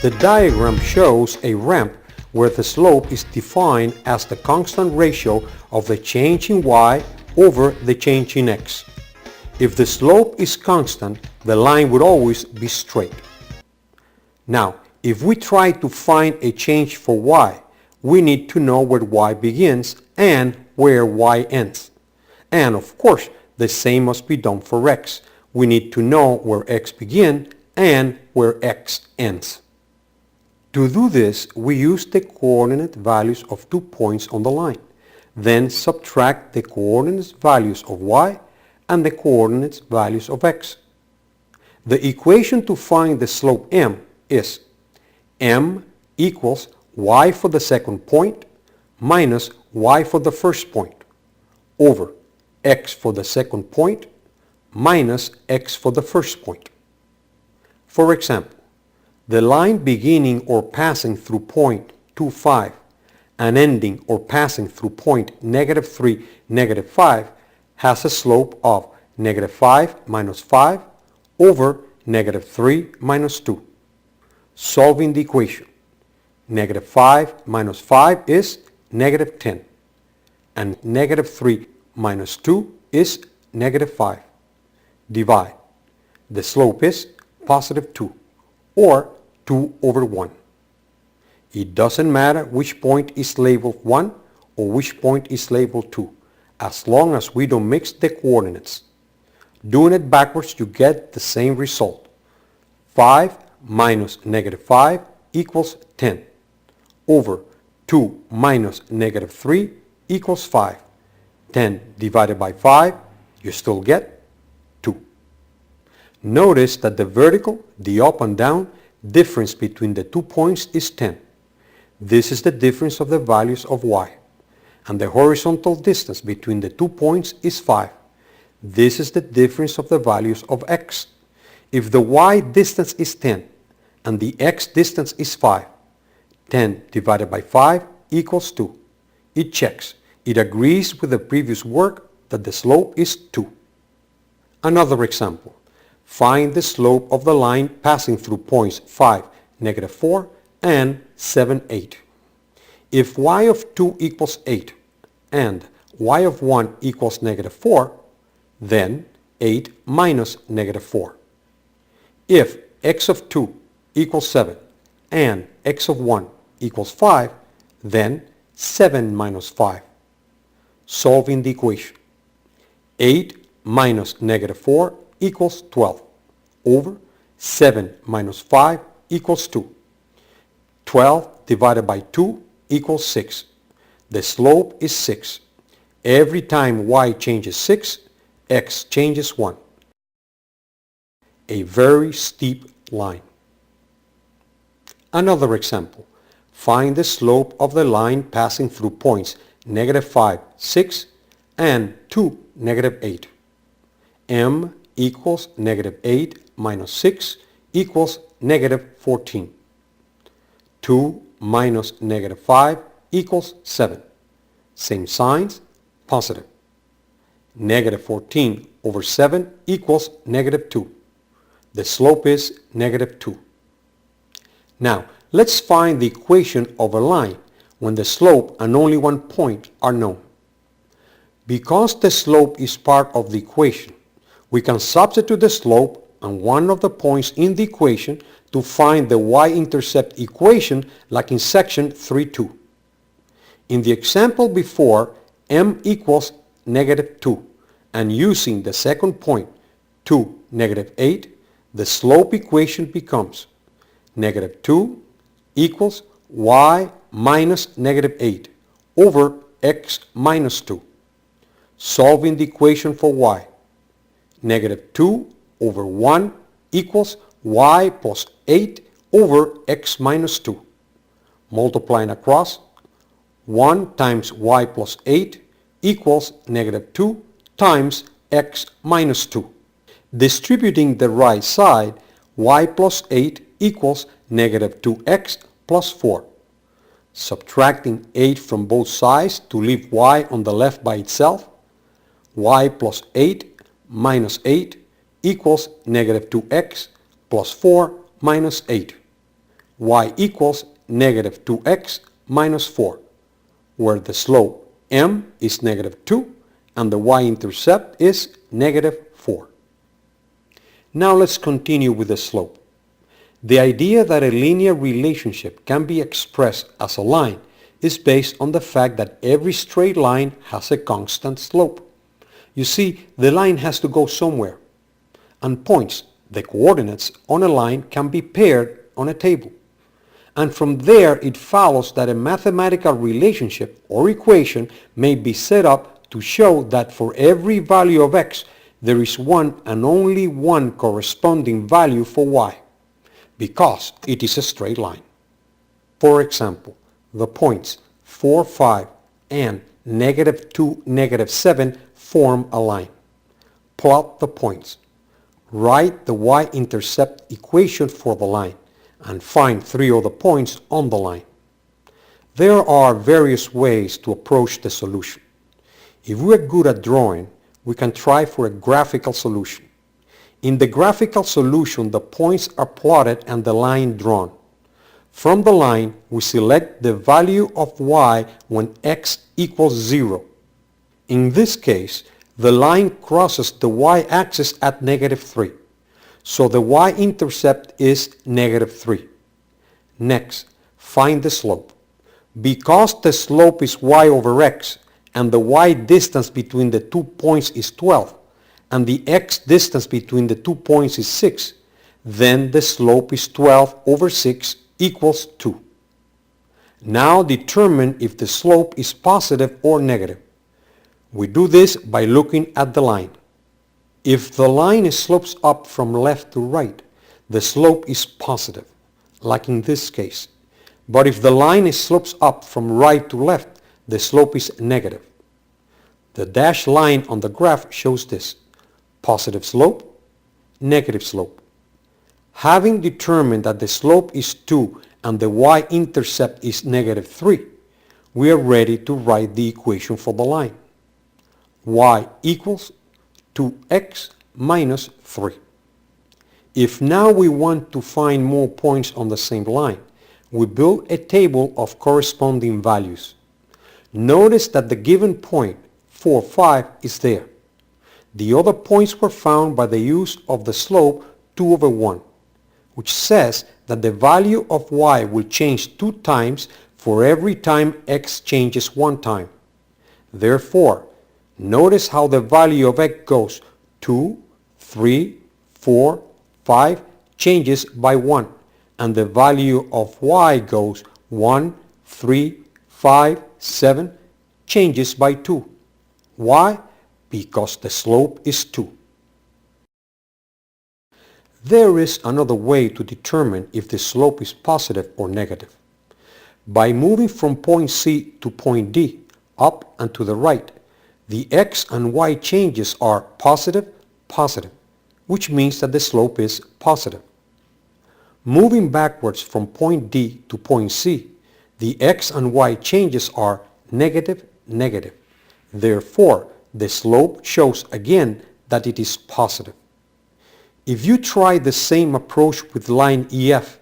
The diagram shows a ramp where the slope is defined as the constant ratio of the change in y over the change in x. If the slope is constant, the line would always be straight. Now, if we try to find a change for y, we need to know where y begins and where y ends. And of course, the same must be done for x. We need to know where x begins and where x ends. To do this, we use the coordinate values of 2 points on the line. Then subtract the coordinates values of y and the coordinates values of x. The equation to find the slope m is m equals y for the second point minus y for the first point over x for the second point minus x for the first point. For example, the line beginning or passing through point 2, 5 and ending or passing through point -3, -5 has a slope of -5 minus 5 over -3 minus 2. Solving the equation, -5 minus 5 is -10 and -3 minus 2 is -5. Divide. The slope is +2 or 2 over 1. It doesn't matter which point is labeled 1 or which point is labeled 2, as long as we don't mix the coordinates. Doing it backwards, you get the same result. 5 minus -5 equals 10 over 2 minus -3 equals 5. 10 divided by 5, you still get 2. Notice that the vertical, the up and down, difference between the 2 points is 10. This is the difference of the values of y. And the horizontal distance between the 2 points is 5. This is the difference of the values of x. If the y distance is 10 and the x distance is 5, 10 divided by 5 equals 2. It checks. It agrees with the previous work that the slope is 2. Another example. Find the slope of the line passing through points 5, -4 and 7, 8. If y of 2 equals 8 and y of 1 equals -4, then 8 minus -4. If x of 2 equals 7 and x of 1 equals 5, then 7 minus 5. Solving the equation. 8 minus -4 equals 12 over 7 minus 5 equals 2. 12 divided by 2 equals 6. The slope is 6. Every time y changes 6, x changes 1. A very steep line. Another example. Find the slope of the line passing through points -5, 6 and 2, -8. M equals -8 minus 6 equals -14. 2 minus -5 equals 7. Same signs, positive. -14 over 7 equals -2. The slope is -2. Now, let's find the equation of a line when the slope and only one point are known. Because the slope is part of the equation, we can substitute the slope and one of the points in the equation to find the y-intercept equation like in section 3.2. In the example before, m equals -2, and using the second point, 2, -8, the slope equation becomes -2 equals y minus -8 over x minus 2. Solving the equation for y. -2 over 1 equals y plus 8 over x minus 2. Multiplying across, 1 times y plus 8 equals -2 times x minus 2. Distributing the right side, y plus 8 equals -2x plus 4. Subtracting 8 from both sides to leave y on the left by itself, y plus 8 minus 8 equals -2x plus 4 minus 8. y equals negative 2x minus 4, where the slope m is negative 2 and the y-intercept is negative 4. Now let's continue with the slope. The idea that a linear relationship can be expressed as a line is based on the fact that every straight line has a constant slope. You see, the line has to go somewhere, and points, the coordinates on a line, can be paired on a table. And from there it follows that a mathematical relationship or equation may be set up to show that for every value of x there is one and only one corresponding value for y, because it is a straight line. For example, the points 4, 5 and negative 2, negative 7 form a line. Plot the points. Write the y-intercept equation for the line and find 3 other points on the line. There are various ways to approach the solution. If we are good at drawing, we can try for a graphical solution. In the graphical solution, the points are plotted and the line drawn. From the line, we select the value of y when x equals 0. In this case, the line crosses the y-axis at negative 3, so the y-intercept is negative 3. Next, find the slope. Because the slope is y over x, and the y distance between the 2 points is 12, and the x distance between the 2 points is 6, then the slope is 12 over 6 equals 2. Now determine if the slope is positive or negative. We do this by looking at the line. If the line slopes up from left to right, the slope is positive, like in this case. But if the line slopes up from right to left, the slope is negative. The dashed line on the graph shows this: positive slope, negative slope. Having determined that the slope is 2 and the y-intercept is negative 3, we are ready to write the equation for the line. Y equals 2x minus 3. If now we want to find more points on the same line, we build a table of corresponding values. Notice that the given point, 4, 5, is there. The other points were found by the use of the slope 2 over 1, which says that the value of y will change 2 times for every time x changes 1 time. Therefore, notice how the value of x goes 2, 3, 4, 5, changes by 1, and the value of y goes 1, 3, 5, 7, changes by 2. Why? Because the slope is 2. There is another way to determine if the slope is positive or negative. By moving from point C to point D, up and to the right, the x and y changes are positive, positive, which means that the slope is positive. Moving backwards from point D to point C, the x and y changes are negative, negative. Therefore, the slope shows again that it is positive. If you try the same approach with line EF,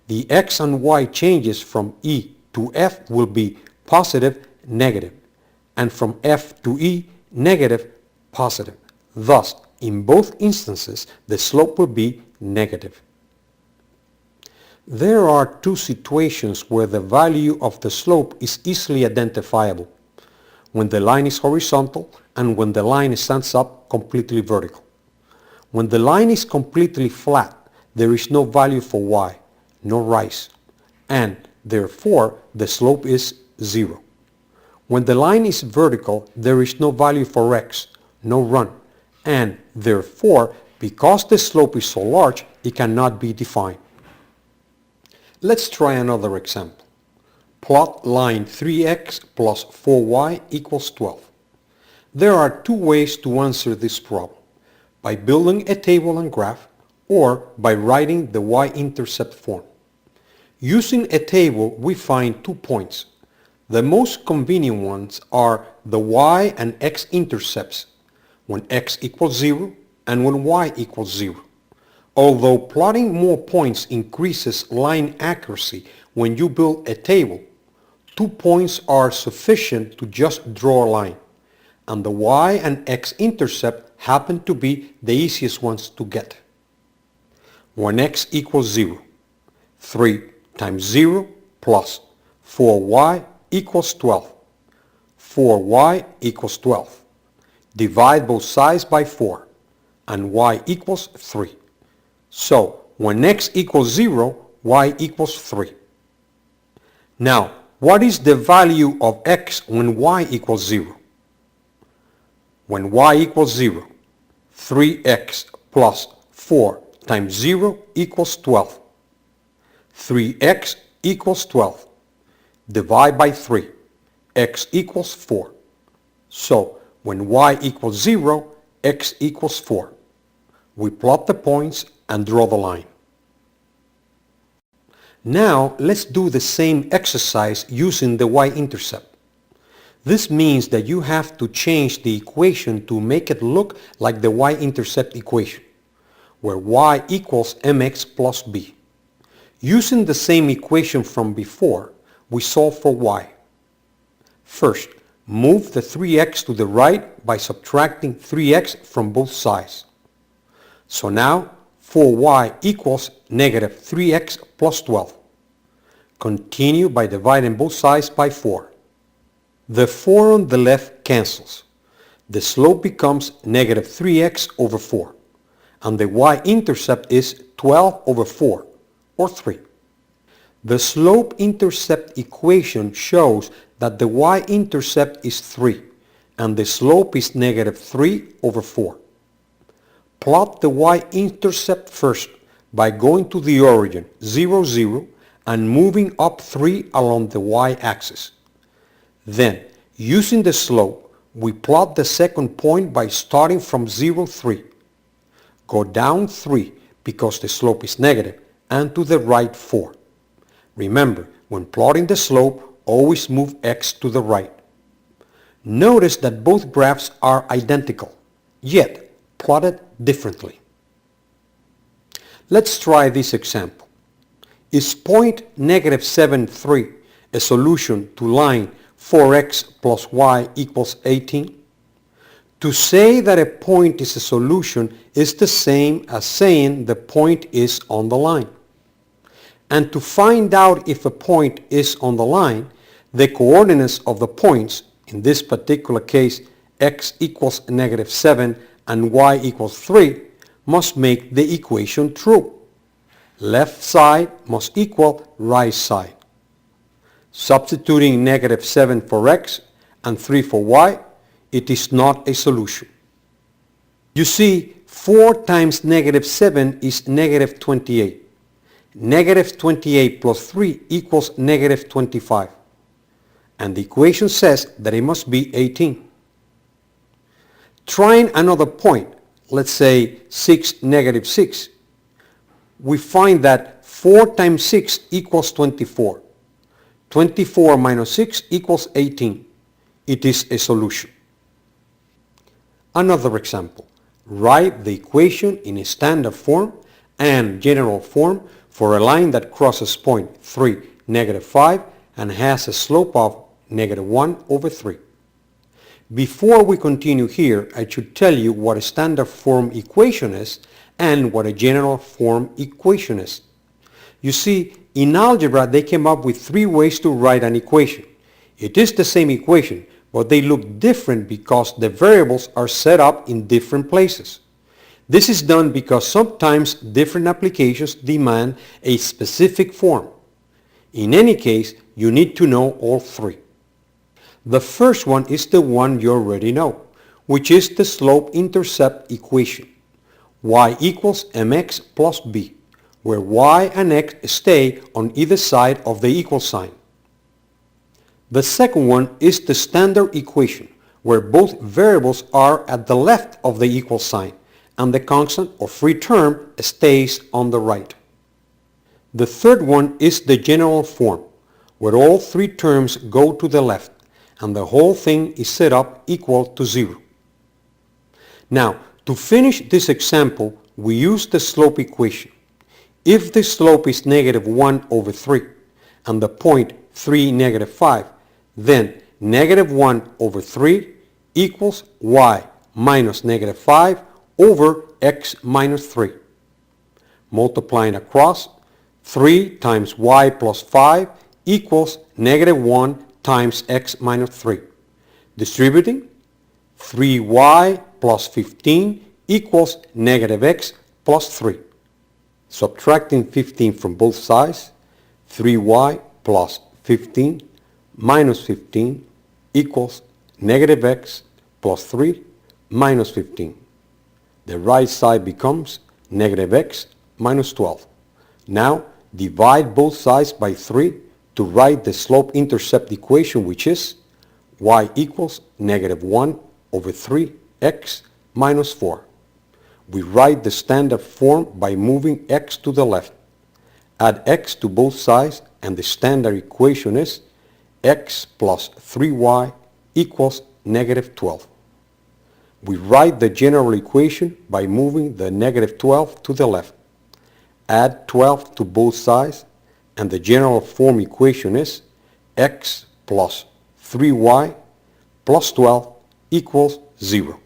the x and y changes from E to F will be positive, negative, and from F to E, negative, positive. Thus, in both instances, the slope will be negative. There are 2 situations where the value of the slope is easily identifiable: when the line is horizontal and when the line stands up completely vertical. When the line is completely flat, there is no value for y, no rise, and therefore the slope is 0. When the line is vertical, there is no value for x, no run, and therefore, because the slope is so large, it cannot be defined. Let's try another example. Plot line 3x plus 4y equals 12. There are 2 ways to answer this problem: by building a table and graph, or by writing the y-intercept form. Using a table, we find 2 points. The most convenient ones are the y and x intercepts, when x equals 0 and when y equals 0. Although plotting more points increases line accuracy when you build a table, 2 points are sufficient to just draw a line, and the y and x intercept happen to be the easiest ones to get. When x equals 0, 3 times 0 plus 4y equals 12. 4y equals 12. Divide both sides by 4, and y equals 3. So, when x equals 0, y equals 3. Now, what is the value of x when y equals 0? When y equals 0, 3x plus 4 times 0 equals 12. 3x equals 12. Divide by 3. X equals 4. So, when y equals 0, x equals 4. We plot the points and draw the line. Now, let's do the same exercise using the y-intercept. This means that you have to change the equation to make it look like the y-intercept equation, where y equals mx plus b. Using the same equation from before, we solve for y. First, move the 3x to the right by subtracting 3x from both sides. So now, 4y equals negative 3x plus 12. Continue by dividing both sides by 4. The 4 on the left cancels. The slope becomes negative 3x over 4, and the y-intercept is 12 over 4, or 3. The slope-intercept equation shows that the y-intercept is 3, and the slope is negative 3 over 4. Plot the y-intercept first by going to the origin 0, 0 and moving up 3 along the y-axis. Then, using the slope, we plot the second point by starting from 0, 3. Go down 3 because the slope is negative, and to the right 4. Remember, when plotting the slope, always move x to the right. Notice that both graphs are identical, yet plotted differently. Let's try this example. Is point negative 7, 3 a solution to line 4x plus y equals 18? To say that a point is a solution is the same as saying the point is on the line. And to find out if a point is on the line, the coordinates of the points, in this particular case x equals negative 7 and y equals 3, must make the equation true. Left side must equal right side. Substituting negative 7 for x and 3 for y, it is not a solution. You see, 4 times negative 7 is negative 28. Negative 28 plus 3 equals negative 25. And the equation says that it must be 18. Trying another point, let's say 6, negative 6, we find that 4 times 6 equals 24. 24 minus 6 equals 18. It is a solution. Another example. Write the equation in a standard form and general form for a line that crosses point 3, negative 5 and has a slope of negative 1 over 3. Before we continue here, I should tell you what a standard form equation is and what a general form equation is. You see, in algebra they came up with 3 ways to write an equation. It is the same equation, but they look different because the variables are set up in different places. This is done because sometimes different applications demand a specific form. In any case, you need to know all 3. The first one is the one you already know, which is the slope-intercept equation. Y equals mx plus b, where y and x stay on either side of the equal sign. The second one is the standard equation, where both variables are at the left of the equal sign, and the constant or free term stays on the right. The third one is the general form, where all 3 terms go to the left, and the whole thing is set up equal to 0. Now, to finish this example, we use the slope equation. If the slope is negative 1 over 3 and the point 3, negative 5, then negative 1 over 3 equals y minus negative 5 over x minus 3. Multiplying across, 3 times y plus 5 equals negative 1 times x minus 3. Distributing, 3y plus 15 equals negative x plus 3. Subtracting 15 from both sides, 3y plus 15 minus 15 equals negative x plus 3 minus 15. The right side becomes negative x minus 12. Now divide both sides by 3 to write the slope-intercept equation, which is y equals negative 1 over 3x minus 4. We write the standard form by moving x to the left. Add x to both sides and the standard equation is x plus 3y equals negative 12. We write the general equation by moving the negative 12 to the left. Add 12 to both sides and the general form equation is x plus 3y plus 12 equals 0.